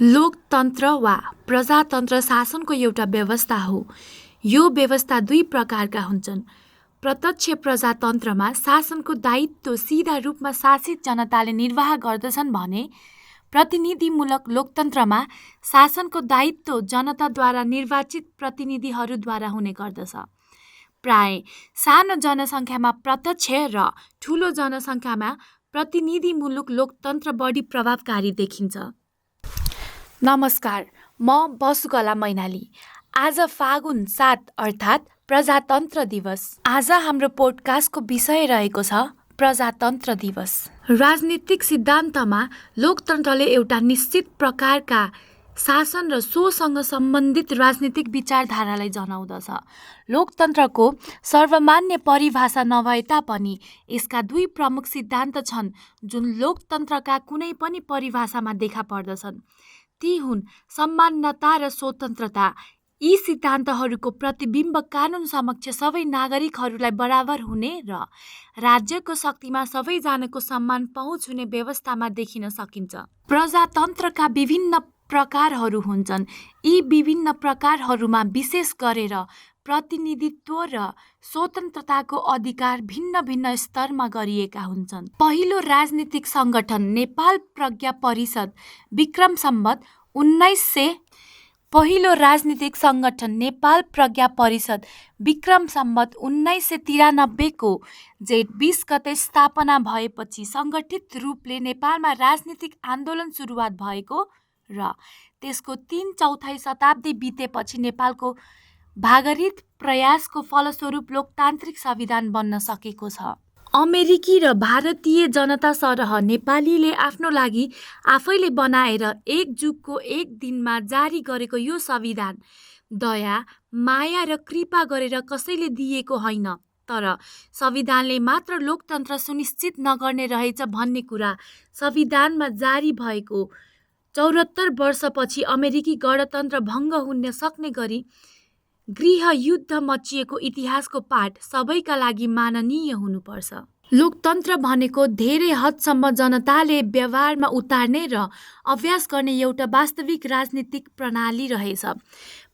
लोकतन्त्र वा प्रजातन्त्र शासनको एउटा व्यवस्था हो। यो व्यवस्था दुई प्रकारका हुन्छन्। प्रत्यक्ष प्रजातन्त्रमा शासनको दायित्व सीधा रूपमा शासित जनताले निर्वाह गर्दछन् भने प्रतिनिधिमूलक लोकतन्त्रमा शासनको दायित्व जनताद्वारा निर्वाचित प्रतिनिधिहरूद्वारा हुने गर्दछ। प्राय सानो जनसङ्ख्यामा प्रत्यक्ष र ठुलो जनसङ्ख्यामा प्रतिनिधिमूलक लोकतन्त्र बढी प्रभावकारी देखिन्छ। नमस्कार, म बसुकला मैनाली। आज फागुन 7 अर्थात् प्रजातन्त्र दिवस। आज हाम्रो पोडकास्टको विषय रहेको छ प्रजातन्त्र दिवस। राजनीतिक सिद्धान्तमा लोकतन्त्रले एउटा निश्चित प्रकारका शासन र सोसँग सम्बन्धित राजनीतिक विचारधारालाई जनाउँदछ। लोकतन्त्रको सर्वमान्य परिभाषा नभए तापनि यसका दुई प्रमुख सिद्धान्त छन् जुन लोकतन्त्रका कुनै पनि परिभाषामा देखा पर्दछन्। ती हुन् समानता र स्वतन्त्रता। यी सिद्धान्तहरूको प्रतिबिम्ब कानुन समक्ष सबै नागरिकहरूलाई बराबर हुने र राज्यको शक्तिमा सबैजनाको समान पहुँच हुने व्यवस्थामा देखिन सकिन्छ। प्रजातन्त्रका विभिन्न प्रकारहरू हुन्छन्। यी विभिन्न प्रकारहरूमा विशेष गरेर प्रतिनिधित्व र स्वतन्त्रताको अधिकार भिन्न भिन्न स्तरमा गरिएका हुन्छन्। पहिलो राजनीतिक सङ्गठन नेपाल प्रज्ञा परिषद विक्रम सम्वत 1993 को जेठ 20 गते स्थापना भएपछि सङ्गठित रूपले नेपालमा राजनीतिक आन्दोलन सुरुवात भएको र त्यसको 3/4 शताब्दी बितेपछि नेपालको भागरित प्रयासको फलस्वरूप लोकतान्त्रिक संविधान बन्न सकेको छ। अमेरिकी र भारतीय जनता सरह नेपालीले आफ्नो लागि आफैले बनाएर एक जुगको एक दिनमा जारी गरेको यो संविधान दया, माया र कृपा गरेर कसैले दिएको होइन, तर संविधानले मात्र लोकतन्त्र सुनिश्चित नगर्ने रहेछ भन्ने कुरा संविधानमा जारी भएको 74 वर्षपछि अमेरिकी गणतन्त्र भङ्ग हुन सक्ने गरी गृहयुद्ध मचिएको इतिहासको पाठ सबैका लागि माननीय हुनुपर्छ। लोकतन्त्र भनेको धेरै हदसम्म जनताले व्यवहारमा उतार्ने र अभ्यास गर्ने एउटा वास्तविक राजनीतिक प्रणाली रहेछ।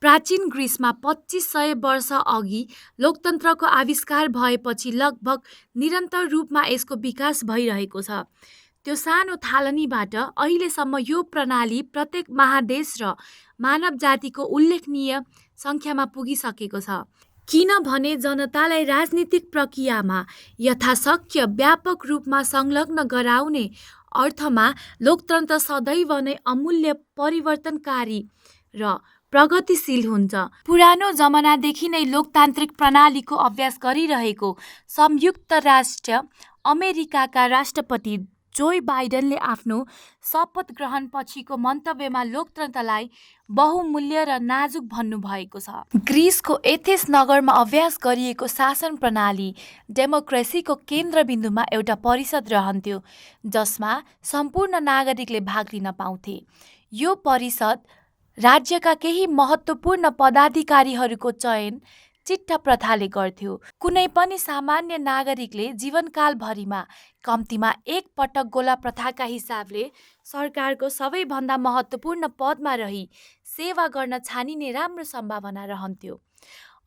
प्राचीन ग्रिसमा 2500 वर्ष अघि लोकतन्त्रको आविष्कार भएपछि लगभग निरन्तर रूपमा यसको विकास भइरहेको छ। त्यो सानो थालनीबाट अहिलेसम्म यो प्रणाली प्रत्येक महादेश र मानव जातिको उल्लेखनीय सङ्ख्यामा पुगिसकेको छ। किनभने जनतालाई राजनीतिक प्रक्रियामा यथाशक्य व्यापक रूपमा संलग्न गराउने अर्थमा लोकतन्त्र सदैव नै अमूल्य, परिवर्तनकारी र प्रगतिशील हुन्छ। पुरानो जमानादेखि नै लोकतान्त्रिक प्रणालीको अभ्यास गरिरहेको संयुक्त राष्ट्र अमेरिकाका राष्ट्रपति जो बाइडेनले आफ्नो शपथ ग्रहण पछिको मन्तव्यमा लोकतन्त्रलाई बहुमूल्य र नाजुक भन्नुभएको छ। ग्रिसको एथेन्स नगरमा अभ्यास गरिएको शासन प्रणाली डेमोक्रेसीको केन्द्रबिन्दुमा एउटा परिषद रहन्थ्यो जसमा सम्पूर्ण नागरिकले भाग लिन पाउँथे। यो परिषद राज्यका केही महत्त्वपूर्ण पदाधिकारीहरूको चयन चिट्ठा प्रथाले गर्थ्यो। कुनै पनि सामान्य नागरिकले जीवनकालभरिमा कम्तीमा एक पटक गोला प्रथाका हिसाबले सरकारको सबैभन्दा महत्त्वपूर्ण पदमा रही सेवा गर्न छानिने राम्रो सम्भावना रहन्थ्यो।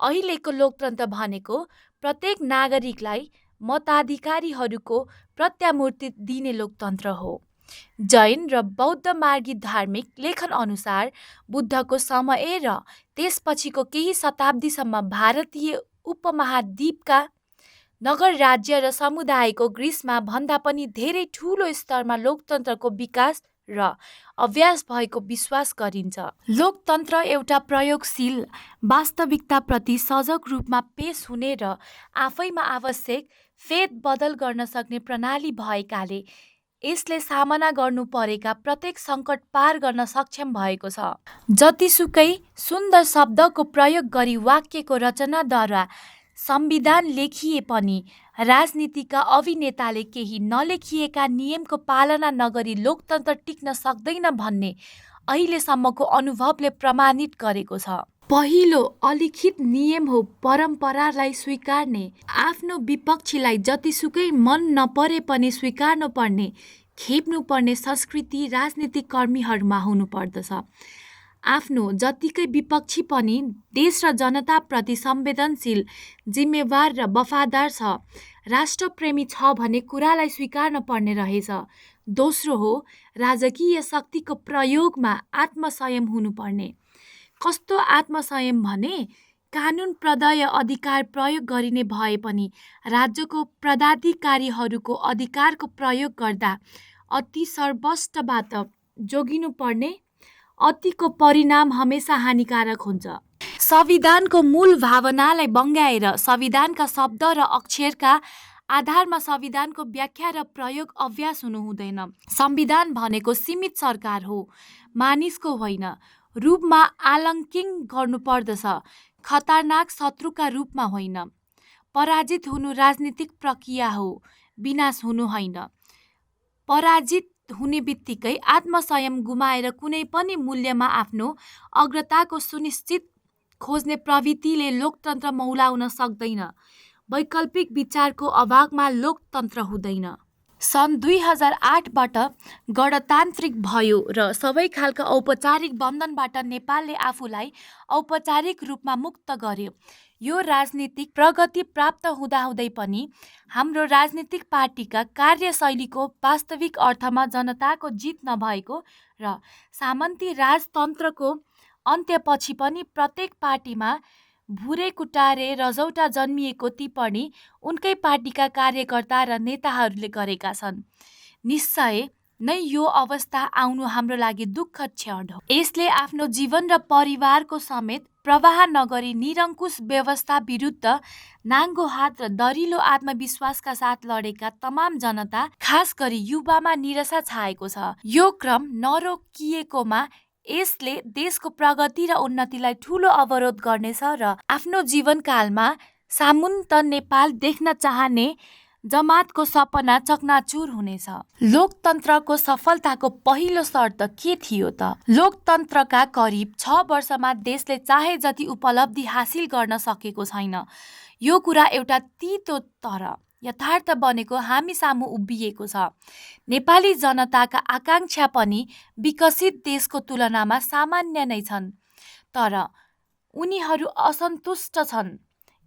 अहिलेको लोकतन्त्र भनेको प्रत्येक नागरिकलाई मताधिकारीहरूको प्रत्यामूर्ति दिने लोकतन्त्र हो। जैन र बौद्ध मार्गी धार्मिक लेखन अनुसार बुद्धको समय र त्यसपछिको केही शताब्दीसम्म भारतीय उपमहाद्वीपका नगर राज्य र समुदायको ग्रिसमा भन्दा पनि धेरै ठुलो स्तरमा लोकतन्त्रको विकास र अभ्यास भएको विश्वास गरिन्छ। लोकतन्त्र एउटा प्रयोगशील वास्तविकताप्रति सजग रूपमा पेश हुने र आफैमा आवश्यक फेरबदल गर्न सक्ने प्रणाली भएकाले यसले सामना गर्नु परेका प्रत्येक सङ्कट पार गर्न सक्षम भएको छ। जतिसुकै सुन्दर शब्दको प्रयोग गरी वाक्यको रचनाद्वारा संविधान लेखिए पनि राजनीतिका अभिनेताले केही नलेखिएका नियमको पालना नगरी लोकतन्त्र टिक्न सक्दैन भन्ने अहिलेसम्मको अनुभवले प्रमाणित गरेको छ। पहिलो अलिखित नियम हो परम्परालाई स्वीकार्ने। आफ्नो विपक्षीलाई जतिसुकै मन नपरे पनि स्वीकार्नु पर्ने खेप्नुपर्ने संस्कृति राजनीतिक कर्मीहरूमा हुनुपर्दछ। आफ्नो जतिकै विपक्षी पनि देश र जनताप्रति संवेदनशील, जिम्मेवार र वफादार छ, राष्ट्रप्रेमी छ भन्ने कुरालाई स्वीकार्न पर्ने रहेछ। दोस्रो हो राजकीय शक्तिको प्रयोगमा आत्मसंयम हुनुपर्ने। कस्तो आत्मसंयम भने कानुन प्रदय अधिकार प्रयोग गरिने भए पनि राज्यको पदाधिकारीहरूको अधिकारको प्रयोग गर्दा अति सर्वस्टबाट जोगिनुपर्ने। अतिको परिणाम हमेसा हानिकारक हुन्छ। संविधानको मूल भावनालाई बङ्ग्याएर संविधानका शब्द र अक्षरका आधारमा संविधानको व्याख्या र प्रयोग अभ्यास हुनु हुँदैन। संविधान भनेको सीमित सरकार हो, मानिसको होइन। रूपमा आलङ्किङ गर्नुपर्दछ, खतरनाक शत्रुका रूपमा होइन। पराजित हुनु राजनीतिक प्रक्रिया हो, विनाश हुनु होइन। पराजित हुने बित्तिकै आत्मसंयम गुमाएर कुनै पनि मूल्यमा आफ्नो अग्रताको सुनिश्चित खोज्ने प्रवृत्तिले लोकतन्त्र मौलाउन सक्दैन। वैकल्पिक विचारको अभावमा लोकतन्त्र हुँदैन। सन् 2008बाट गणतान्त्रिक भयो र सबै खालका औपचारिक बन्धनबाट नेपालले आफूलाई औपचारिक रूपमा मुक्त गर्यो। यो राजनीतिक प्रगति प्राप्त हुँदाहुँदै पनि हाम्रो राजनीतिक पार्टीका कार्यशैलीको वास्तविक अर्थमा जनताको जित नभएको र सामन्ती राजतन्त्रको अन्त्यपछि पनि प्रत्येक पार्टीमा भुरे कुटारे रजौटा जन्मिएको टिप्पणी उनकै पार्टीका कार्यकर्ता र नेताहरूले गरेका छन्। निश्चय नै यो अवस्था आउनु हाम्रो लागि दुःखद क्षण हो। यसले आफ्नो जीवन र परिवारको समेत प्रवाह नगरी निरङ्कुश व्यवस्था विरुद्ध नाङ्गो हात र दरिलो आत्मविश्वासका साथ लडेका तमाम जनता, खास गरी युवामा निराशा छाएको छ। यो क्रम नरोकिएकोमा यसले देशको प्रगति र उन्नतिलाई ठूलो अवरोध गर्नेछ र आफ्नो जीवनकालमा सामुन्त नेपाल देख्न चाहने जमातको सपना चकनाचुर हुनेछ। लोकतन्त्रको सफलताको पहिलो शर्त के थियो त? लोकतन्त्रका करिब 6 वर्षमा देशले चाहे जति उपलब्धि हासिल गर्न सकेको छैन। यो कुरा एउटा तितो तर यथार्थ बनेको हामी सामु उभिएको छ। नेपाली जनताका आकाङ्क्षा पनि विकसित देशको तुलनामा सामान्य नै छन्, तर उनीहरू असन्तुष्ट छन्।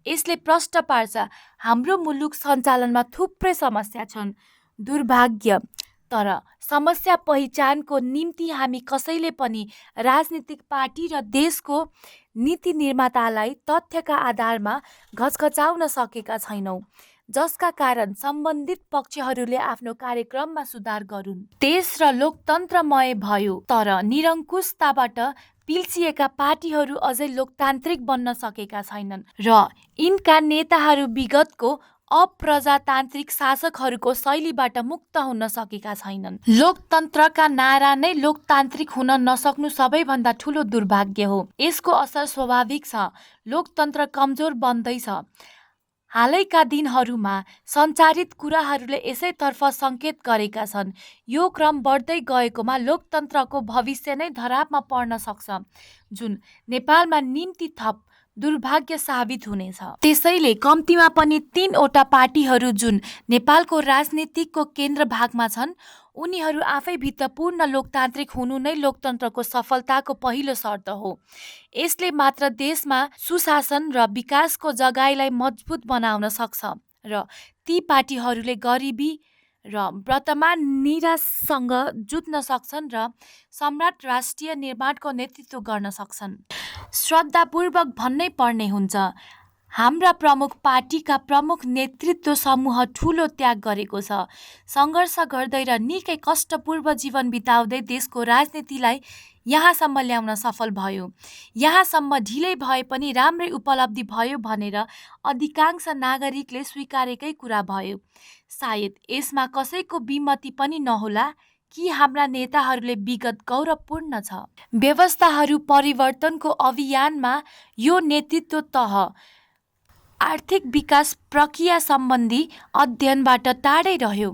यसले प्रश्न पार्छ हाम्रो मुलुक सञ्चालनमा थुप्रै समस्या छन्। दुर्भाग्य, तर समस्या पहिचानको निम्ति हामी कसैले पनि राजनीतिक पार्टी र देशको नीति निर्मातालाई तथ्यका आधारमा घचघचाउन सकेका छैनौँ, जसका कारण सम्बन्धित पक्षहरूले आफ्नो कार्यक्रममा सुधार गरून्। देश र लोकतन्त्रमय भयो, तर निरङ्कुशताबाट पिल्सिएका पार्टीहरू अझै लोकतान्त्रिक बन्न सकेका छैनन् र यिनका नेताहरू विगतको अप्रजातान्त्रिक शासकहरूको शैलीबाट मुक्त हुन सकेका छैनन्। लोकतन्त्रका नारा नै लोकतान्त्रिक हुन नसक्नु सबैभन्दा ठूलो दुर्भाग्य हो। यसको असर स्वाभाविक छ। लोकतन्त्र कमजोर बन्दैछ। हालैका दिनहरूमा सञ्चारित कुराहरूले यसैतर्फ सङ्केत गरेका छन्। यो क्रम बढ्दै गएकोमा लोकतन्त्रको भविष्य नै धरापमा पर्न सक्छ, जुन नेपालमा निम्ति थप दुर्भाग्य साबित हुनेछ। त्यसैले कम्तीमा पनि 3वटा पार्टीहरू जुन नेपालको राजनीतिको केन्द्र भागमा छन्, उनीहरू आफैभित्र पूर्ण लोकतान्त्रिक हुनु नै लोकतन्त्रको सफलताको पहिलो शर्त हो। यसले मात्र देशमा सुशासन र विकासको जगाईलाई मजबुत बनाउन सक्छ र ती पार्टीहरूले गरिबी र वर्तमान निराशसँग जुझ्न सक्छन् र सम्राट राष्ट्रिय निर्माणको नेतृत्व गर्न सक्छन्। श्रद्धापूर्वक भन्नै पर्ने हुन्छ, हाम्रा प्रमुख पार्टीका प्रमुख नेतृत्व समूह ठूलो त्याग गरेको छ। सङ्घर्ष गर्दै र निकै कष्टपूर्व जीवन बिताउँदै देशको राजनीतिलाई यहाँसम्म ल्याउन सफल भयो। यहाँसम्म ढिलै भए पनि राम्रै उपलब्धि भयो भनेर अधिकांश नागरिकले स्वीकारेकै कुरा भयो। सायद यसमा कसैको विमति पनि नहोला कि हाम्रा नेताहरूले विगत गौरवपूर्ण छ। व्यवस्थाहरू परिवर्तनको अभियानमा यो नेतृत्व तह आर्थिक विकास प्रक्रिया सम्बन्धी अध्ययनबाट टाढै रह्यो।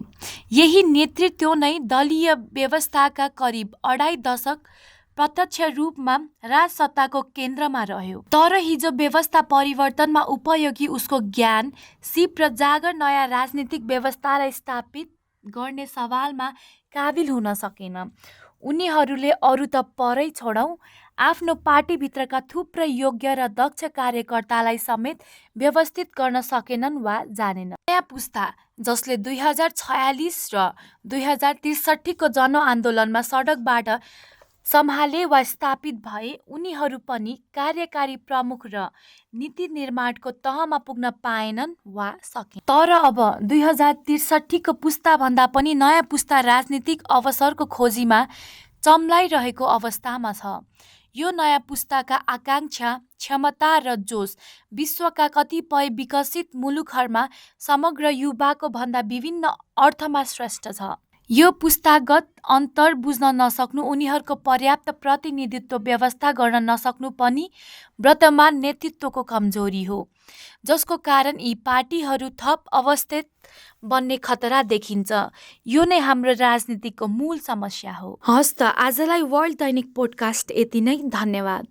यही नेतृत्व नै दलीय व्यवस्थाका करिब 2.5 दशक प्रत्यक्ष रूपमा राजसत्ताको केन्द्रमा रह्यो। तर हिजो व्यवस्था परिवर्तनमा उपयोगी उसको ज्ञान, सिप र जागर नयाँ राजनीतिक व्यवस्थालाई स्थापित गर्ने सवालमा काबिल हुन सकेन। उनीहरूले अरू त परै छोडौँ, आफ्नो पार्टीभित्रका थुप्रै योग्य र दक्ष कार्यकर्तालाई समेत व्यवस्थित गर्न सकेनन् वा जानेनन्। नयाँ पुस्ता जसले 2046 र 2063को जनआन्दोलनमा सडकबाट सम्हाले वा स्थापित भए, उनीहरू पनि कार्यकारी प्रमुख र नीति निर्माणको तहमा पुग्न पाएनन् वा सके। तर अब 2063को पुस्ताभन्दा पनि नयाँ पुस्ता राजनीतिक अवसरको खोजीमा चम्लाइरहेको अवस्थामा छ। यो नयाँ पुस्ताका आकाङ्क्षा, क्षमता र जोस विश्वका कतिपय विकसित मुलुकहरूमा समग्र युवाको भन्दा विभिन्न अर्थमा श्रेष्ठ छ। यो पुस्तागत अन्तर बुझ्न नसक्नु, उनीहरूको पर्याप्त प्रतिनिधित्व व्यवस्था गर्न नसक्नु पनि वर्तमान नेतृत्वको कमजोरी हो, जसको कारण यी पार्टीहरू थप अवस्थित बन्ने खतरा देखिन्छ। यो नै हाम्रो राजनीतिको मूल समस्या हो। हस् त, आजलाई वर्ल्ड दैनिक पोडकास्ट यति नै। धन्यवाद।